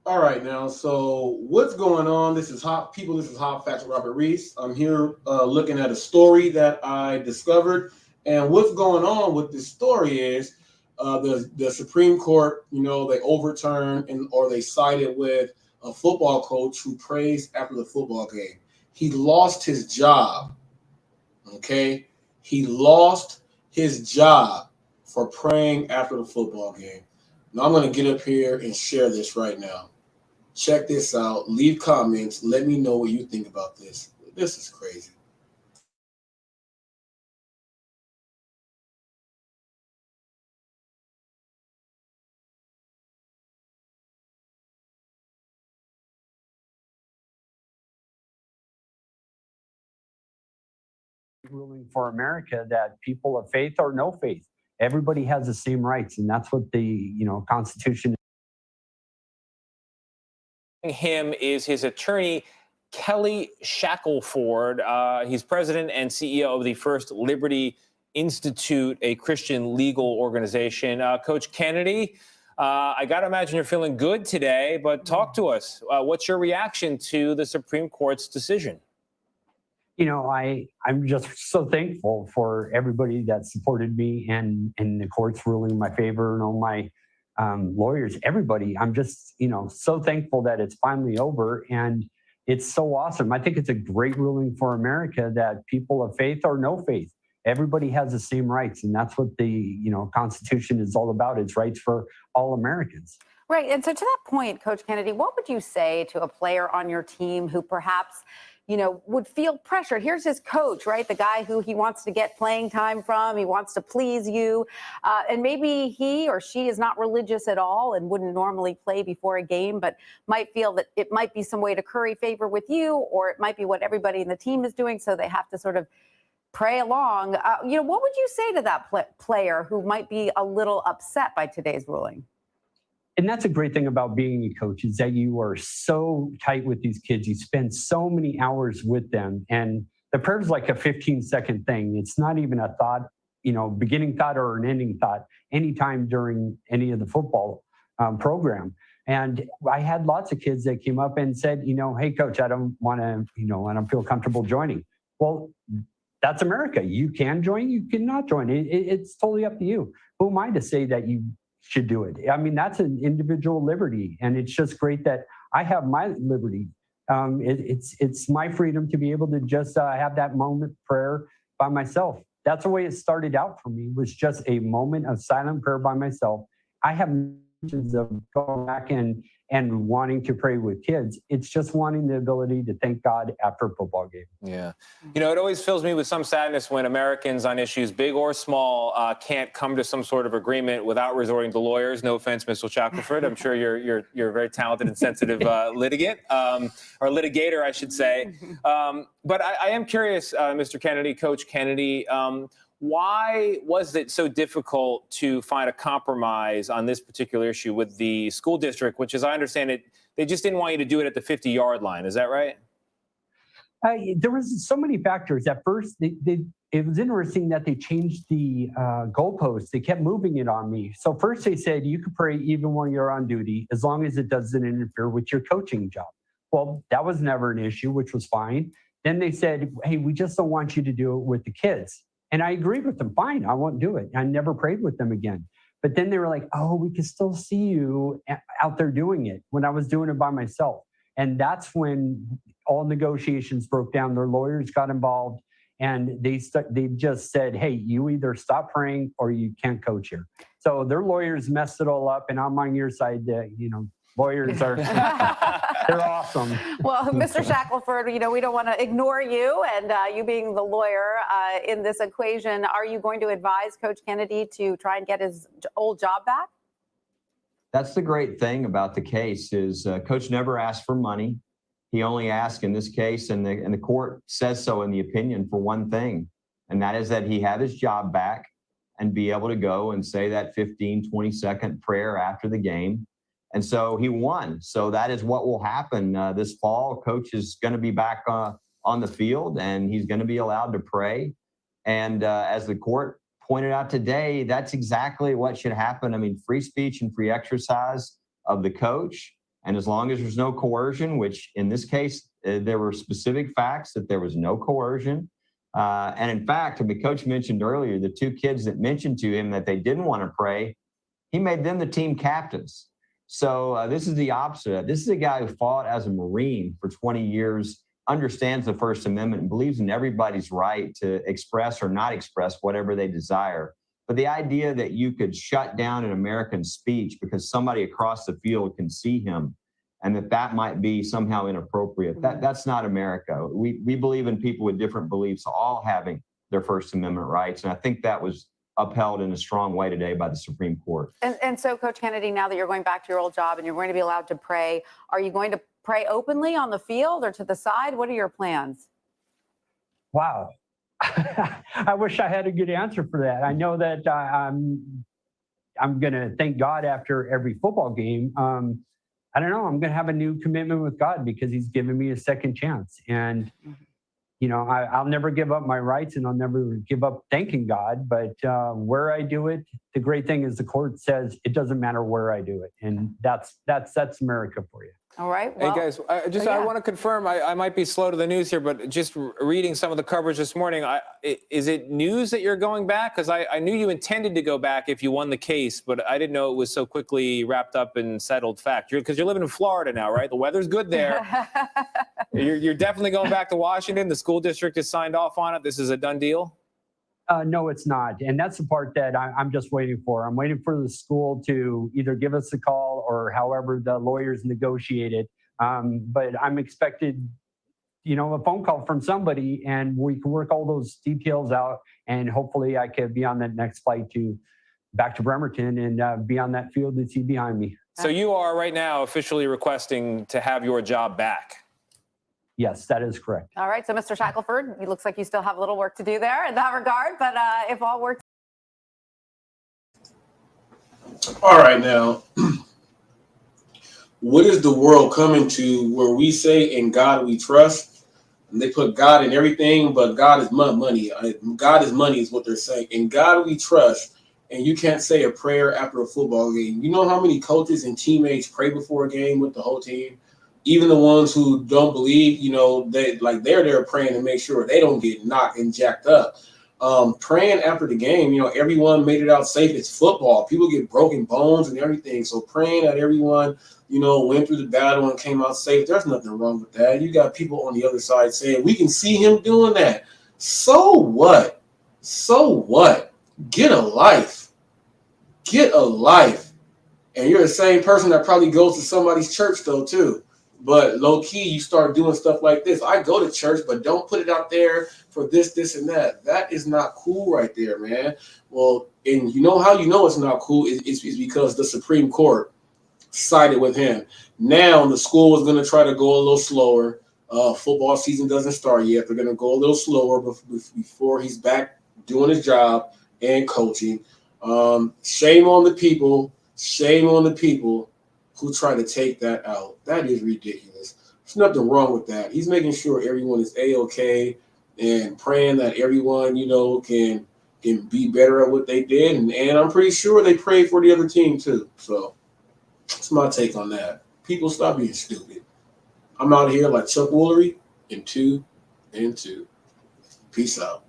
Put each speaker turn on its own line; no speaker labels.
All right, now, so what's going on? This is Hot People. This is Hot Facts with Robert Reese. I'm here looking at a story that I discovered, and what's going on with this story is the Supreme Court. They overturned or they sided with a football coach who prays after the football game. He lost his job. Okay, he lost his job for praying after the football game. Now I'm going to get up here and share this right now. Check this out. Leave comments. Let me know what you think about this. This is crazy.
Ruling for America that people of faith or no faith, everybody has the same rights, and that's what the Constitution.
Him is his attorney, Kelly Shackelford. He's president and CEO of the First Liberty Institute, a Christian legal organization. Coach Kennedy, I got to imagine you're feeling good today, but talk to us. What's your reaction to the Supreme Court's decision?
I'm just so thankful for everybody that supported me and the court's ruling in my favor and all my lawyers, everybody. I'm just, so thankful that it's finally over, and it's so awesome. I think it's a great ruling for America that people of faith or no faith, everybody has the same rights, and that's what the Constitution is all about. It's rights for all Americans.
Right. And so to that point, Coach Kennedy, what would you say to a player on your team who perhaps would feel pressure? Here's his coach, right? The guy who he wants to get playing time from. He wants to please you. And maybe he or she is not religious at all and wouldn't normally play before a game, but might feel that it might be some way to curry favor with you, or it might be what everybody in the team is doing. So they have to sort of pray along. What would you say to that player who might be a little upset by today's ruling?
And that's a great thing about being a coach, is that you are so tight with these kids. You spend so many hours with them. And the prayer is like a 15-second thing. It's not even a thought, beginning thought or an ending thought anytime during any of the football program. And I had lots of kids that came up and said, hey, coach, I don't want to, I don't feel comfortable joining. Well, that's America. You can join, you cannot join. It's totally up to you. Who am I to say that you should do it? I mean, that's an individual liberty, and it's just great that I have my liberty. It's my freedom to be able to just have that moment prayer by myself. That's the way it started out for me, was just a moment of silent prayer by myself. I have mentions of going back and wanting to pray with kids. It's just wanting the ability to thank God after a football game.
Yeah. It always fills me with some sadness when Americans on issues big or small can't come to some sort of agreement without resorting to lawyers. No offense, Mr. Shackelford. I'm sure you're a very talented and sensitive litigant, or litigator, I should say. But I am curious, Mr. Kennedy, Coach Kennedy, why was it so difficult to find a compromise on this particular issue with the school district, which, as I understand it, they just didn't want you to do it at the 50-yard line. Is that right?
There was so many factors. At first, it was interesting that they changed the goalposts. They kept moving it on me. So first they said you could pray even when you're on duty, as long as it doesn't interfere with your coaching job. Well, that was never an issue, which was fine. Then they said, hey, we just don't want you to do it with the kids. And I agreed with them. Fine, I won't do it. I never prayed with them again. But then they were like, oh, we can still see you out there doing it, when I was doing it by myself. And that's when all negotiations broke down. Their lawyers got involved, and they just said, hey, you either stop praying or you can't coach here. So their lawyers messed it all up. And I'm on your side, lawyers are, they're awesome.
Well, Mr. Shackelford, we don't want to ignore you, and you being the lawyer in this equation. Are you going to advise Coach Kennedy to try and get his old job back?
That's the great thing about the case is Coach never asked for money. He only asked in this case, and the court says so in the opinion, for one thing, and that is that he have his job back and be able to go and say that 15, 20-second prayer after the game. And so he won. So that is what will happen this fall. Coach is going to be back on the field, and he's going to be allowed to pray. And as the court pointed out today, that's exactly what should happen. I mean, free speech and free exercise of the coach And as long as there's no coercion, which in this case, there were specific facts that there was no coercion. And in fact, Coach mentioned earlier, the two kids that mentioned to him that they didn't want to pray, he made them the team captains. So this is the opposite. This is a guy who fought as a Marine for 20 years, understands the First Amendment, and believes in everybody's right to express or not express whatever they desire. But the idea that you could shut down an American speech because somebody across the field can see him and that might be somehow inappropriate, that's not America. We believe in people with different beliefs all having their First Amendment rights. And I think that was upheld in a strong way today by the Supreme Court.
And so, Coach Kennedy, now that you're going back to your old job and you're going to be allowed to pray, are you going to pray openly on the field or to the side? What are your plans?
Wow. I wish I had a good answer for that. I know that I'm going to thank God after every football game. I don't know. I'm going to have a new commitment with God because he's given me a second chance. And, I'll never give up my rights and I'll never give up thanking God. But where I do it, the great thing is the court says it doesn't matter where I do it. And that's America for you.
All right. Well,
hey, guys, I want to confirm, I might be slow to the news here, but just reading some of the coverage this morning, is it news that you're going back? Because I knew you intended to go back if you won the case, but I didn't know it was so quickly wrapped up and settled fact. Because you're living in Florida now, right? The weather's good there. You're definitely going back to Washington. The school district has signed off on it. This is a done deal?
No, it's not. And that's the part that I'm just waiting for. I'm waiting for the school to either give us a call or however the lawyers negotiate it. But I'm expected, a phone call from somebody and we can work all those details out. And hopefully I can be on that next flight back to Bremerton and be on that field that you see behind me.
So you are right now officially requesting to have your job back.
Yes, that is correct.
All right. So, Mr. Shackelford, it looks like you still have a little work to do there in that regard. But if all works.
All right, now, what is the world coming to where we say in God we trust? And they put God in everything, but God is money. God is money is what they're saying. In God we trust. And you can't say a prayer after a football game. You know how many coaches and teammates pray before a game with the whole team? Even the ones who don't believe, they're there praying to make sure they don't get knocked and jacked up. Praying after the game, everyone made it out safe. It's football. People get broken bones and everything. So praying that everyone, went through the battle and came out safe. There's nothing wrong with that. You got people on the other side saying, we can see him doing that. So what? So what? Get a life. Get a life. And you're the same person that probably goes to somebody's church, though, too. But low key, you start doing stuff like this. I go to church, but don't put it out there for this, and that. That is not cool right there, man. Well, and you know how you know it's not cool is because the Supreme Court sided with him. Now the school is going to try to go a little slower. Football season doesn't start yet. They're going to go a little slower before he's back doing his job and coaching. Shame on the people. Shame on the people who try to take that out. That is ridiculous. There's nothing wrong with that. He's making sure everyone is A-okay and praying that everyone, can be better at what they did. And I'm pretty sure they prayed for the other team too. So that's my take on that. People, stop being stupid. I'm out here like Chuck Woolery in 2 and 2. Peace out.